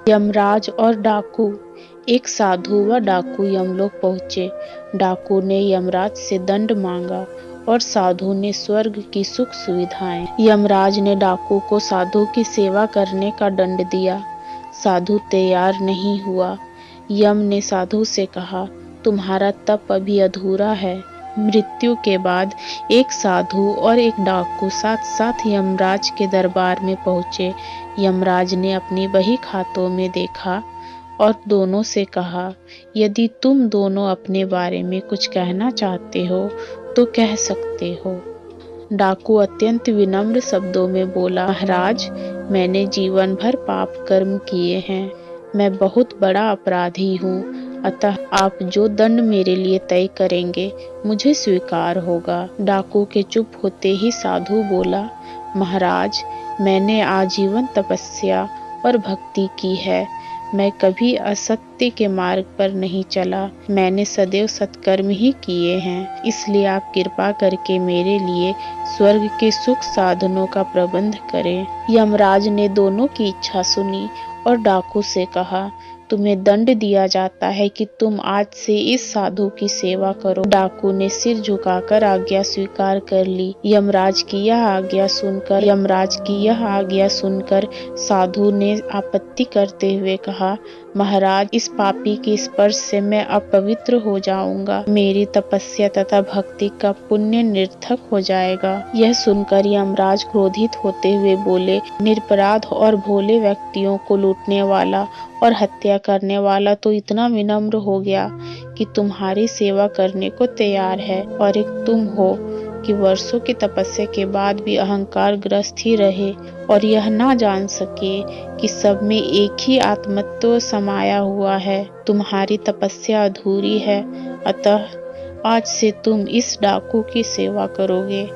यमराज और डाकू। एक साधु व डाकू यमलोक पहुँचे। डाकू ने यमराज से दंड मांगा और साधु ने स्वर्ग की सुख सुविधाएं। यमराज ने डाकू को साधु की सेवा करने का दंड दिया। साधु तैयार नहीं हुआ। यम ने साधु से कहा, तुम्हारा तप अभी अधूरा है। मृत्यु के बाद एक साधु और एक डाकू साथ साथ यमराज के दरबार में पहुंचे। यमराज ने अपनी बही खातों में देखा और दोनों से कहा, यदि तुम दोनों अपने बारे में कुछ कहना चाहते हो तो कह सकते हो। डाकू अत्यंत विनम्र शब्दों में बोला, महाराज, मैंने जीवन भर पाप कर्म किए हैं। मैं बहुत बड़ा अपराधी हूँ, अतः आप जो दंड मेरे लिए तय करेंगे मुझे स्वीकार होगा। डाकू के चुप होते ही साधु बोला, महाराज, मैंने आजीवन तपस्या और भक्ति की है। मैं कभी असत्य के मार्ग पर नहीं चला। मैंने सदैव सत्कर्म ही किए हैं। इसलिए आप कृपा करके मेरे लिए स्वर्ग के सुख साधनों का प्रबंध करें। यमराज ने दोनों की इच्छा सुनी और डाकू से कहा, तुम्हें दंड दिया जाता है कि तुम आज से इस साधु की सेवा करो। डाकू ने सिर झुकाकर आज्ञा स्वीकार कर ली। यमराज की यह आज्ञा सुनकर साधु ने आपत्ति करते हुए कहा, महाराज, इस पापी के स्पर्श से मैं अपवित्र हो जाऊंगा। मेरी तपस्या तथा भक्ति का पुण्य निरर्थक हो जाएगा। यह सुनकर यमराज क्रोधित होते हुए बोले, निरपराध और भोले व्यक्तियों को लूटने वाला और हत्या करने वाला तो इतना विनम्र हो गया कि तुम्हारी सेवा करने को तैयार है, और एक तुम हो कि वर्षों की तपस्या के बाद भी अहंकार ग्रस्त ही रहे और यह ना जान सके कि सब में एक ही आत्मत्व समाया हुआ है। तुम्हारी तपस्या अधूरी है, अतः आज से तुम इस डाकू की सेवा करोगे।